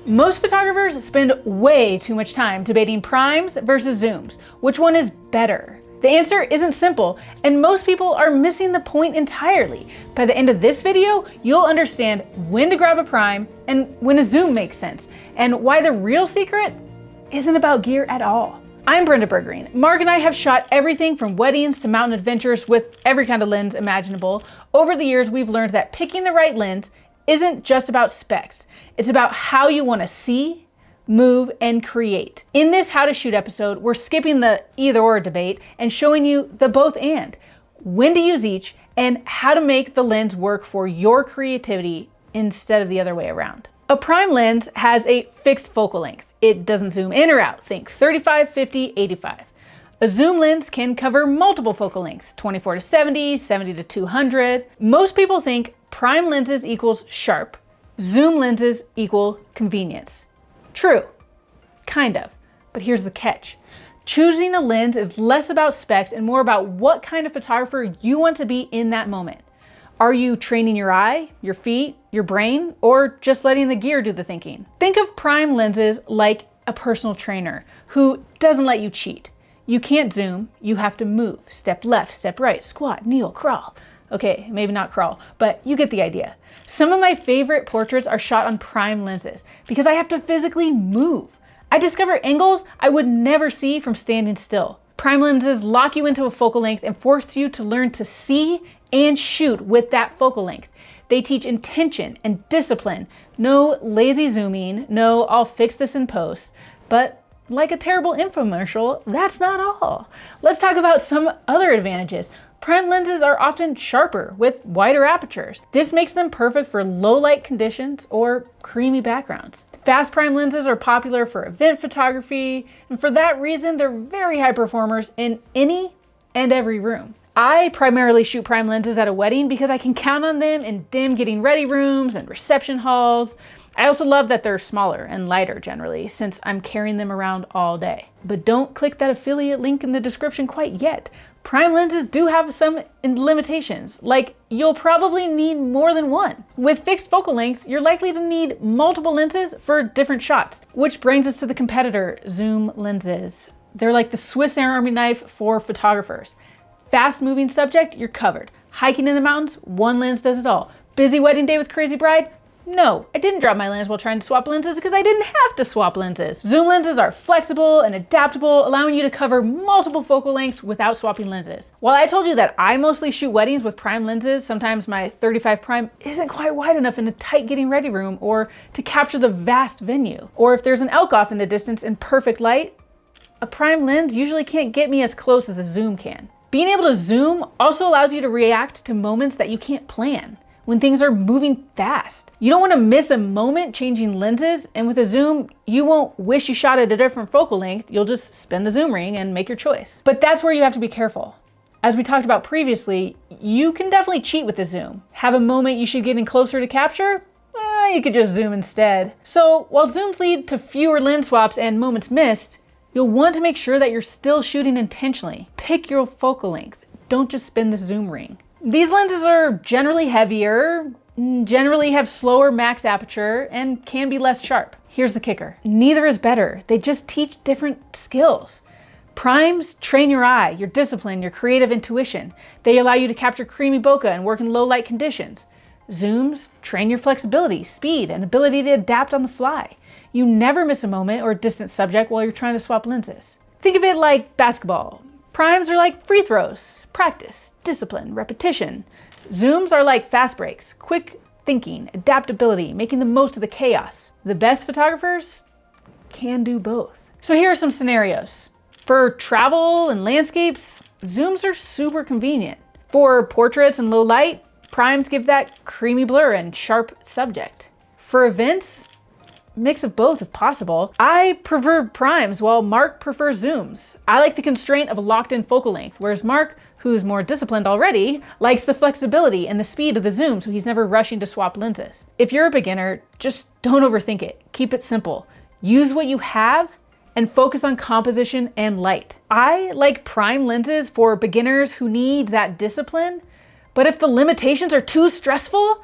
Most photographers spend way too much time debating primes versus zooms. Which one is better? The answer isn't simple, and most people are missing the point entirely. By the end of this video, you'll understand when to grab a prime and when a zoom makes sense, and why the real secret isn't about gear at all. I'm Brenda Bergering. Mark and I have shot everything from weddings to mountain adventures with every kind of lens imaginable. Over the years, we've learned that picking the right lens isn't just about specs. It's about how you want to see, move, and create. In this how to shoot episode, we're skipping the either or debate and showing you the both and, when to use each, and how to make the lens work for your creativity instead of the other way around. A prime lens has a fixed focal length. It doesn't zoom in or out. Think 35, 50, 85. A zoom lens can cover multiple focal lengths, 24 to 70, 70 to 200. Most people think prime lenses equals sharp, zoom lenses equal convenience. True, kind of, but here's the catch. Choosing a lens is less about specs and more about what kind of photographer you want to be in that moment. Are you training your eye, your feet, your brain, or just letting the gear do the thinking? Think of prime lenses like a personal trainer who doesn't let you cheat. You can't zoom, you have to move. Step left, step right, squat, kneel, crawl. Okay, maybe not crawl, but you get the idea. Some of my favorite portraits are shot on prime lenses because I have to physically move. I discover angles I would never see from standing still. Prime lenses lock you into a focal length and force you to learn to see and shoot with that focal length. They teach intention and discipline. No lazy zooming, no I'll fix this in post. But like a terrible infomercial, that's not all. Let's talk about some other advantages. Prime lenses are often sharper with wider apertures. This makes them perfect for low light conditions or creamy backgrounds. Fast prime lenses are popular for event photography, and for that reason, they're very high performers in any and every room. I primarily shoot prime lenses at a wedding because I can count on them in dim getting ready rooms and reception halls. I also love that they're smaller and lighter generally, since I'm carrying them around all day. But don't click that affiliate link in the description quite yet. Prime lenses do have some limitations, like you'll probably need more than one. With fixed focal lengths, you're likely to need multiple lenses for different shots, which brings us to the competitor, zoom lenses. They're like the Swiss Army knife for photographers. Fast moving subject, you're covered. Hiking in the mountains, one lens does it all. Busy wedding day with crazy bride? No, I didn't drop my lens while trying to swap lenses because I didn't have to swap lenses. Zoom lenses are flexible and adaptable, allowing you to cover multiple focal lengths without swapping lenses. While I told you that I mostly shoot weddings with prime lenses, sometimes my 35 prime isn't quite wide enough in a tight getting ready room or to capture the vast venue. Or if there's an elk off in the distance in perfect light, a prime lens usually can't get me as close as a zoom can. Being able to zoom also allows you to react to moments that you can't plan, when things are moving fast. You don't want to miss a moment changing lenses, and with a zoom, you won't wish you shot at a different focal length, you'll just spin the zoom ring and make your choice. But that's where you have to be careful. As we talked about previously, you can definitely cheat with the zoom. Have a moment you should get in closer to capture? You could just zoom instead. So while zooms lead to fewer lens swaps and moments missed, you'll want to make sure that you're still shooting intentionally. Pick your focal length. Don't just spin the zoom ring. These lenses are generally heavier, generally have slower max aperture, and can be less sharp. Here's the kicker. Neither is better. They just teach different skills. Primes train your eye, your discipline, your creative intuition. They allow you to capture creamy bokeh and work in low light conditions. Zooms train your flexibility, speed, and ability to adapt on the fly. You never miss a moment or a distant subject while you're trying to swap lenses. Think of it like basketball. Primes are like free throws, practice, discipline, repetition. Zooms are like fast breaks, quick thinking, adaptability, making the most of the chaos. The best photographers can do both. So here are some scenarios. For travel and landscapes, zooms are super convenient. For portraits and low light, primes give that creamy blur and sharp subject. For events, mix of both if possible. I prefer primes while Mark prefers zooms. I like the constraint of a locked-in focal length, whereas Mark, who's more disciplined already, likes the flexibility and the speed of the zoom, so he's never rushing to swap lenses. If you're a beginner, just don't overthink it. Keep it simple. Use what you have and focus on composition and light. I like prime lenses for beginners who need that discipline, but if the limitations are too stressful,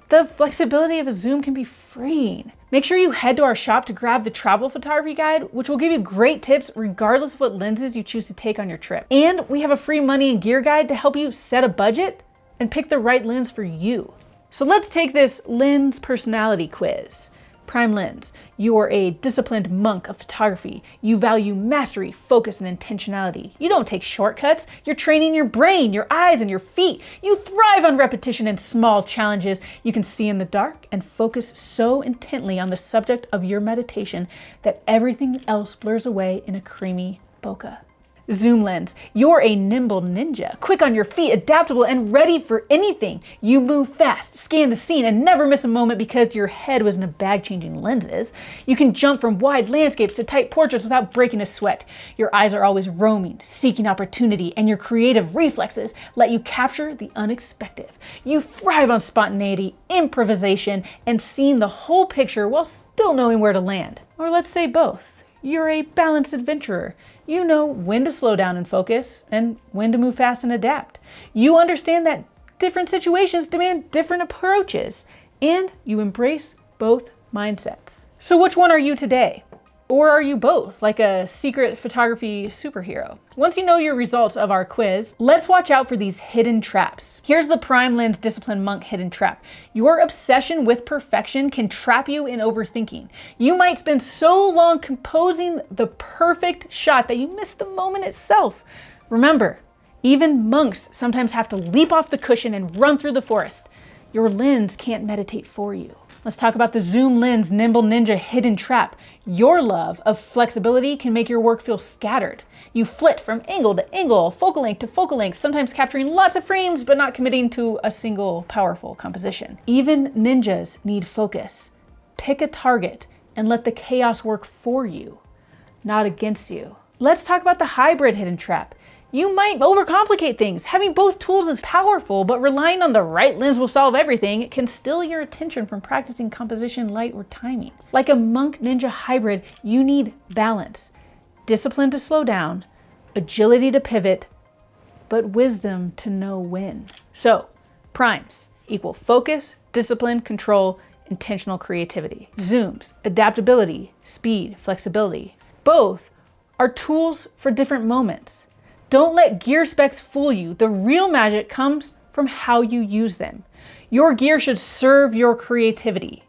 the flexibility of a zoom can be freeing. Make sure you head to our shop to grab the travel photography guide, which will give you great tips regardless of what lenses you choose to take on your trip. And we have a free money and gear guide to help you set a budget and pick the right lens for you. So let's take this lens personality quiz. Prime lens, you are a disciplined monk of photography. You value mastery, focus, and intentionality. You don't take shortcuts. You're training your brain, your eyes, and your feet. You thrive on repetition and small challenges. You can see in the dark and focus so intently on the subject of your meditation that everything else blurs away in a creamy bokeh. Zoom lens, you're a nimble ninja, quick on your feet, adaptable, and ready for anything. You move fast, scan the scene, and never miss a moment because your head was in a bag changing lenses. You can jump from wide landscapes to tight portraits without breaking a sweat. Your eyes are always roaming, seeking opportunity, and your creative reflexes let you capture the unexpected. You thrive on spontaneity, improvisation, and seeing the whole picture while still knowing where to land. Or let's say both. You're a balanced adventurer. You know when to slow down and focus and when to move fast and adapt. You understand that different situations demand different approaches, and you embrace both mindsets. So which one are you today? Or are you both, like a secret photography superhero? Once you know your results of our quiz, let's watch out for these hidden traps. Here's the Prime Lens Discipline Monk hidden trap. Your obsession with perfection can trap you in overthinking. You might spend so long composing the perfect shot that you miss the moment itself. Remember, even monks sometimes have to leap off the cushion and run through the forest. Your lens can't meditate for you. Let's talk about the Zoom Lens Nimble Ninja hidden trap. Your love of flexibility can make your work feel scattered. You flit from angle to angle, focal length to focal length, sometimes capturing lots of frames but not committing to a single powerful composition. Even ninjas need focus. Pick a target and let the chaos work for you, not against you. Let's talk about the hybrid hidden trap. You might overcomplicate things. Having both tools is powerful, but relying on the right lens will solve everything. It can steal your attention from practicing composition, light, or timing. Like a monk ninja hybrid, you need balance, discipline to slow down, agility to pivot, but wisdom to know when. So, primes equal focus, discipline, control, intentional creativity. Zooms, adaptability, speed, flexibility. Both are tools for different moments. Don't let gear specs fool you. The real magic comes from how you use them. Your gear should serve your creativity,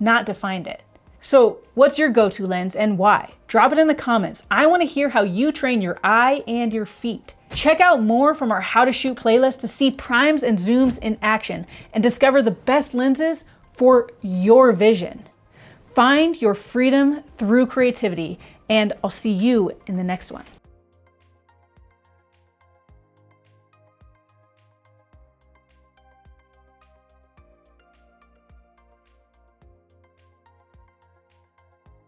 not define it. So what's your go-to lens and why? Drop it in the comments. I want to hear how you train your eye and your feet. Check out more from our How to Shoot playlist to see primes and zooms in action and discover the best lenses for your vision. Find your freedom through creativity, and I'll see you in the next one.